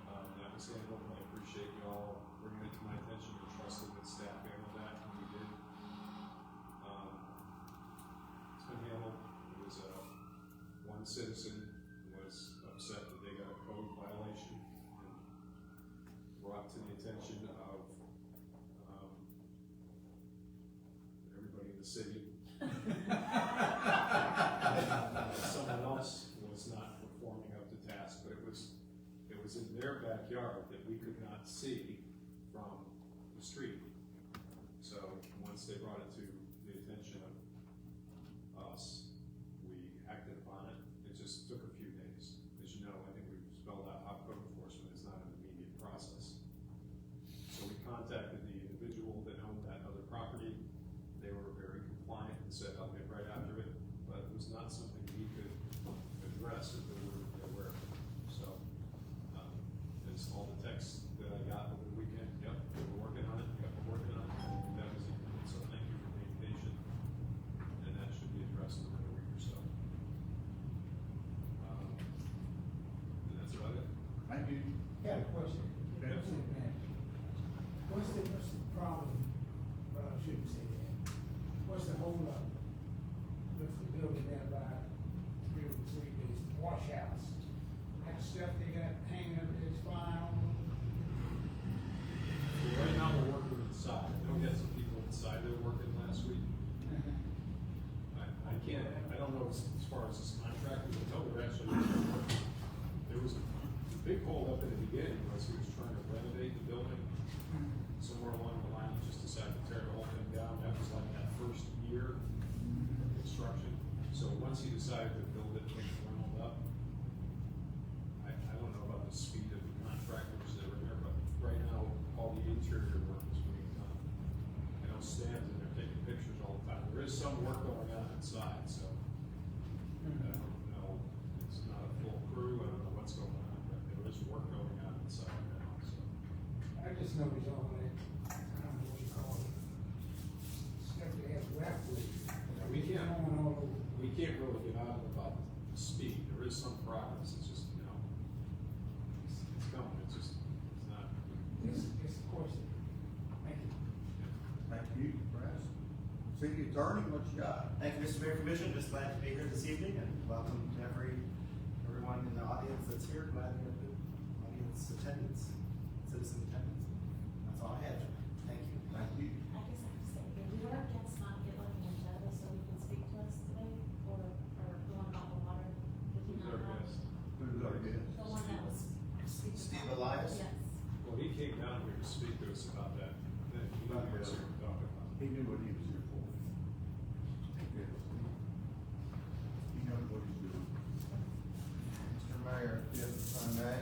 That was handled, and I appreciate you all bringing it to my attention and trusting that staff handled that, and we did. It's been handled. It was, one citizen was upset that they got a code violation and brought to the attention of, everybody in the city. Someone else was not performing up to task, but it was in their backyard that we could not see from the street. So once they brought it to the attention of us, we acted upon it. It just took a few days. As you know, I think we've spelled out how code enforcement is not an immediate process. So we contacted the individual that owned that other property. They were very compliant and said, I'll get right after it, but it was not something we could address if they were aware of it. So, it's all the texts that I got over the weekend. Yep, we're working on it. Yep, we're working on it. That was it. So thank you for being patient. And that should be addressed in another week or so. And that's about it. Thank you. Got a question. Yes. What's the problem, I shouldn't say that, what's the hold up with the building there by this wash house? That stuff they got hanging up, it's flying on them? So right now we're working inside. They'll get some people inside. They were working last week. I don't know as far as this contractor, but no, we're actually, there was a big hold up in the beginning was he was trying to renovate the building. Somewhere along the line, he just decided to tear the whole thing down. That was like that first year of construction. So once he decided to build it from the ground up, I don't know about the speed of the contractors that were there, but right now, all the interior work is being done. I know Stan's in there taking pictures all the time. There is some work going on inside, so I don't know. It's not a full crew. I don't know what's going on, but there is work going on inside now, so. I just noticed all that, I don't know what you call it, stuff they have wrapped with. We can't. Going all over. We can't really get out about the speed. There is some progress. It's just, it's coming. It's just, it's not. It's a question. Thank you. Thank you, Brad. City Attorney, what you got? Thank you, Mr. Mayor Commission. Just glad to be here this evening and welcome to everyone in the audience that's here. Glad to have the audience attendance, citizen attendance. That's all I have. Thank you. Thank you. I guess I have to say, we are against not get on the agenda so you can speak to us today, or going about the water. Did you Who's know our that? guest? Who's our guest? The one that was speaking. Steve Elias? Yes. Well, he came down here to speak to us about that. Then he knew what we were talking about. He knew what he was here for. Yes. He knows what he's doing. Mr. Mayor, if I may,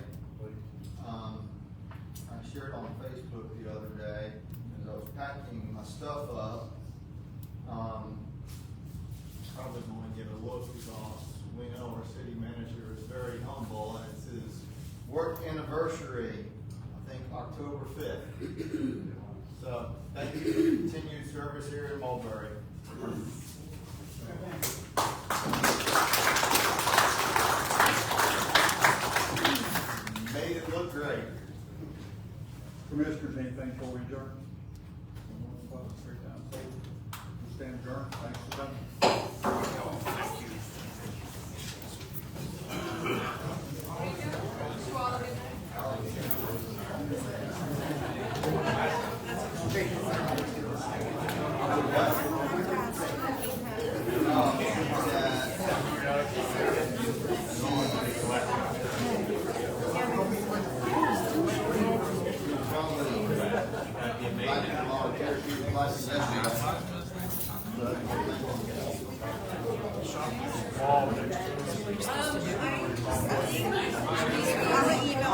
I shared on Facebook the other day, as I was packing my stuff up, probably going to get a look because we know our city manager is very humble and it's his work anniversary, I think October 5th. So thank you for your continued service here in Mulberry. Thank you. Commissioners, anything before we adjourn? Close, 3 times over. We stand adjourned. Thanks for coming. I'll let you know.